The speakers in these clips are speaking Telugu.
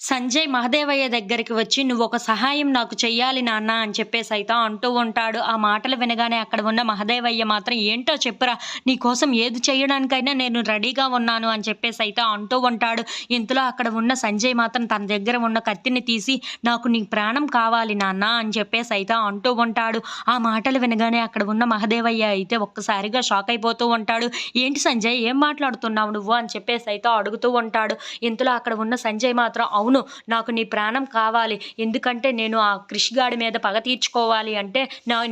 సంజయ్ మహదేవయ్య దగ్గరికి వచ్చి "నువ్వొక సహాయం నాకు చెయ్యాలి నాన్న" అని చెప్పేసైతే అంటూ ఉంటాడు. ఆ మాటలు వినగానే అక్కడ ఉన్న మహదేవయ్య మాత్రం "ఏంటో చెప్పురా! నీకోసం ఏది చేయడానికైనా నేను రెడీగా ఉన్నాను" అని చెప్పేసైతే అంటూ ఉంటాడు. ఇంతలో అక్కడ ఉన్న సంజయ్ మాత్రం తన దగ్గర ఉన్న కత్తిని తీసి "నాకు నీ ప్రాణం కావాలి నాన్న" అని చెప్పేసైతే అంటూ ఉంటాడు. ఆ మాటలు వినగానే అక్కడ ఉన్న మహదేవయ్య అయితే ఒక్కసారిగా షాక్ అయిపోతూ ఉంటాడు. "ఏంటి సంజయ్ ఏం మాట్లాడుతున్నావు నువ్వు?" అని చెప్పేసైతే అడుగుతూ ఉంటాడు. ఇంతలో అక్కడ ఉన్న సంజయ్ మాత్రం "అవును. నాకు నీ ప్రాణం కావాలి. ఎందుకంటే నేను ఆ క్రిష్ గాడి మీద పగ తీర్చుకోవాలి అంటే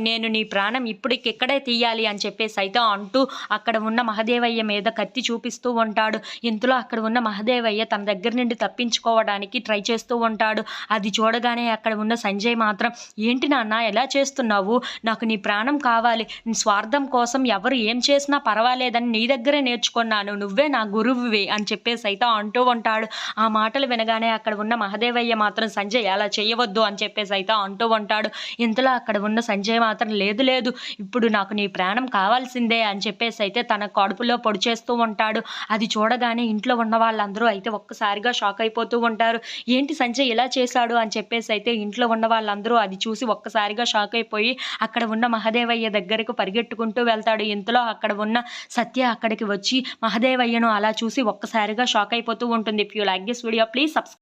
నేను నీ ప్రాణం ఇప్పటికిక్కడే తీయాలి" అని చెప్పేసైతే అంటూ అక్కడ ఉన్న మహదేవయ్య మీద కత్తి చూపిస్తూ ఉంటాడు. ఇంతలో అక్కడ ఉన్న మహదేవయ్య తన దగ్గర నుండి తప్పించుకోవడానికి ట్రై చేస్తూ ఉంటాడు. అది చూడగానే అక్కడ ఉన్న సంజయ్ మాత్రం "ఏంటి నాన్న ఎలా చేస్తున్నావు? నాకు నీ ప్రాణం కావాలి. నీ స్వార్థం కోసం ఎవరు ఏం చేసినా పర్వాలేదని నీ దగ్గరే నేర్చుకున్నాను. నువ్వే నా గురువువి" అని చెప్పేసైతే అంటూ ఉంటాడు. ఆ మాటలు వినగానే అక్కడ ఉన్న మహదేవయ్య మాత్రం "సంజయ్ అలా చేయవద్దు" అని చెప్పేసైతే అంటూ ఉంటాడు. ఇంతలో అక్కడ ఉన్న సంజయ్ మాత్రం "లేదు లేదు ఇప్పుడు నాకు నీ ప్రాణం కావాల్సిందే" అని చెప్పేసైతే తన కడుపులో పొడి చేస్తూ ఉంటాడు. అది చూడగానే ఇంట్లో ఉన్న వాళ్ళందరూ అయితే ఒక్కసారిగా షాక్ అయిపోతూ ఉంటారు. ఏంటి సంజయ్ ఇలా చేశాడు అని చెప్పేసైతే ఇంట్లో ఉన్న వాళ్ళందరూ అది చూసి ఒక్కసారిగా షాక్ అయిపోయి అక్కడ ఉన్న మహదేవయ్య దగ్గరకు పరిగెట్టుకుంటూ వెళ్తాడు. ఇంతలో అక్కడ ఉన్న సత్య అక్కడికి వచ్చి మహదేవయ్యను అలా చూసి ఒక్కసారిగా షాక్ అయిపోతూ ఉంటుంది. If you like this video please subscribe